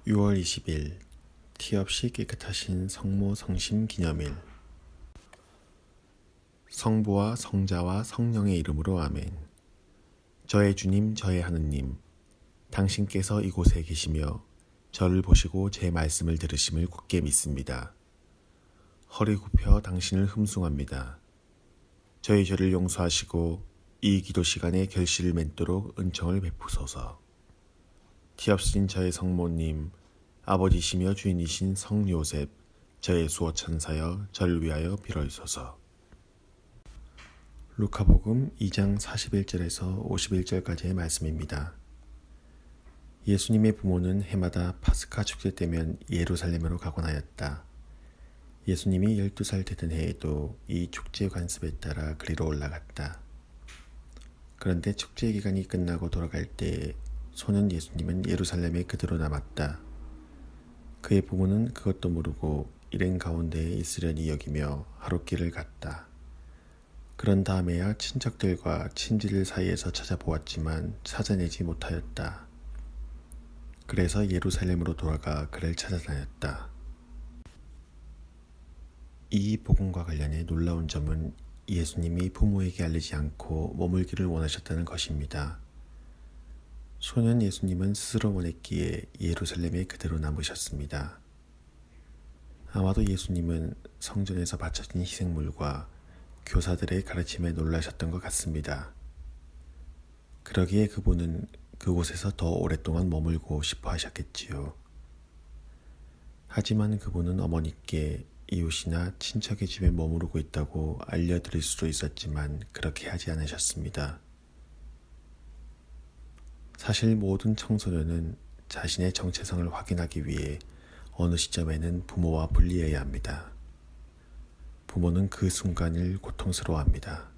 6월 20일 티 없이 깨끗하신 성모 성심 기념일. 성부와 성자와 성령의 이름으로 아멘. 저의 주님, 저의 하느님, 당신께서 이곳에 계시며 저를 보시고 제 말씀을 들으심을 굳게 믿습니다. 허리 굽혀 당신을 흠숭합니다. 저희 죄를 용서하시고 이 기도 시간에 결실을 맺도록 은총을 베푸소서. 티 없으신 저의 성모님, 아버지시며 주인이신 성 요셉, 저의 수호천사여 저를 위하여 빌어주소서. 루카복음 2장 41절에서 51절까지의 말씀입니다. 예수님의 부모는 해마다 파스카 축제 때면 예루살렘으로 가곤 하였다. 예수님이 12살 되던 해에도 이 축제 관습에 따라 그리로 올라갔다. 그런데 축제 기간이 끝나고 돌아갈 때에 소년 예수님은 예루살렘에 그대로 남았다. 그의 부모는 그것도 모르고 일행 가운데에 있으려니 여기며 하룻길을 갔다. 그런 다음에야 친척들과 친지들 사이에서 찾아보았지만 찾아내지 못하였다. 그래서 예루살렘으로 돌아가 그를 찾아다녔다. 이 복음과 관련해 놀라운 점은 예수님이 부모에게 알리지 않고 머물기를 원하셨다는 것입니다. 소년 예수님은 스스로 원했기에 예루살렘에 그대로 남으셨습니다. 아마도 예수님은 성전에서 바쳐진 희생물과 교사들의 가르침에 놀라셨던 것 같습니다. 그러기에 그분은 그곳에서 더 오랫동안 머물고 싶어 하셨겠지요. 하지만 그분은 어머니께 이웃이나 친척의 집에 머무르고 있다고 알려드릴 수도 있었지만 그렇게 하지 않으셨습니다. 사실 모든 청소년은 자신의 정체성을 확인하기 위해 어느 시점에는 부모와 분리해야 합니다. 부모는 그 순간을 고통스러워합니다.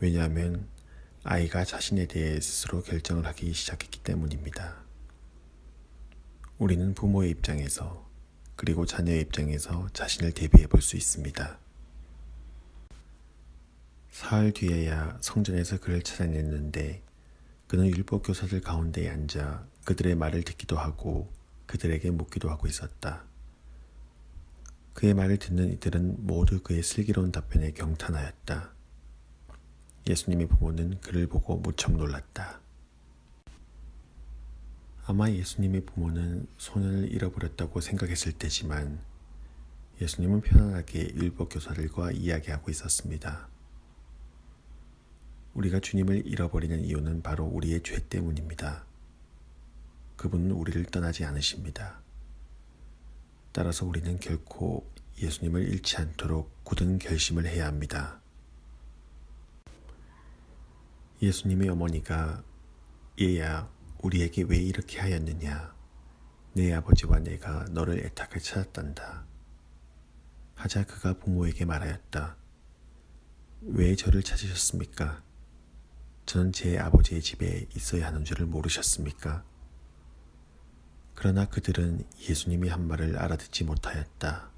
왜냐하면 아이가 자신에 대해 스스로 결정을 하기 시작했기 때문입니다. 우리는 부모의 입장에서 그리고 자녀의 입장에서 자신을 대비해 볼 수 있습니다. 사흘 뒤에야 성전에서 그를 찾아냈는데 그는 율법 교사들 가운데에 앉아 그들의 말을 듣기도 하고 그들에게 묻기도 하고 있었다. 그의 말을 듣는 이들은 모두 그의 슬기로운 답변에 경탄하였다. 예수님의 부모는 그를 보고 무척 놀랐다. 아마 예수님의 부모는 소년을 잃어버렸다고 생각했을 때지만 예수님은 편안하게 율법 교사들과 이야기하고 있었습니다. 우리가 주님을 잃어버리는 이유는 바로 우리의 죄 때문입니다. 그분은 우리를 떠나지 않으십니다. 따라서 우리는 결코 예수님을 잃지 않도록 굳은 결심을 해야 합니다. 예수님의 어머니가 얘야, 우리에게 왜 이렇게 하였느냐? 내 아버지와 내가 너를 애타게 찾았단다. 하자 그가 부모에게 말하였다. 왜 저를 찾으셨습니까? 저는 제 아버지의 집에 있어야 하는 줄을 모르셨습니까? 그러나 그들은 예수님이 한 말을 알아듣지 못하였다.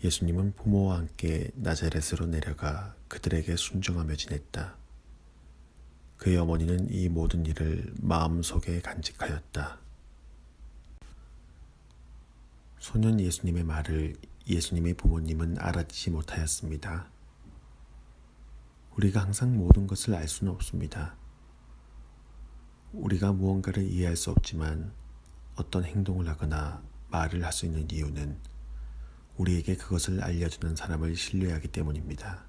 예수님은 부모와 함께 나자렛으로 내려가 그들에게 순종하며 지냈다. 그의 어머니는 이 모든 일을 마음속에 간직하였다. 소년 예수님의 말을 예수님의 부모님은 알아듣지 못하였습니다. 우리가 항상 모든 것을 알 수는 없습니다. 우리가 무언가를 이해할 수 없지만 어떤 행동을 하거나 말을 할 수 있는 이유는 우리에게 그것을 알려주는 사람을 신뢰하기 때문입니다.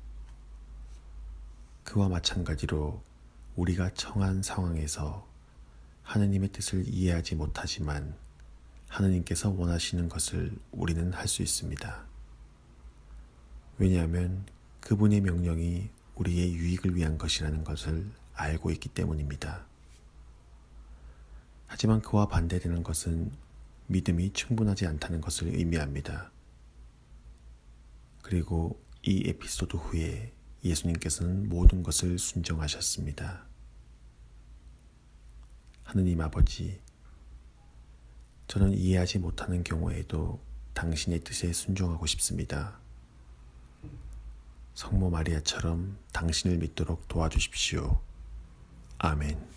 그와 마찬가지로 우리가 처한 상황에서 하느님의 뜻을 이해하지 못하지만 하느님께서 원하시는 것을 우리는 할 수 있습니다. 왜냐하면 그분의 명령이 우리의 유익을 위한 것이라는 것을 알고 있기 때문입니다. 하지만 그와 반대되는 것은 믿음이 충분하지 않다는 것을 의미합니다. 그리고 이 에피소드 후에 예수님께서는 모든 것을 순종하셨습니다. 하느님 아버지, 저는 이해하지 못하는 경우에도 당신의 뜻에 순종하고 싶습니다. 성모 마리아처럼 당신을 믿도록 도와주십시오. 아멘.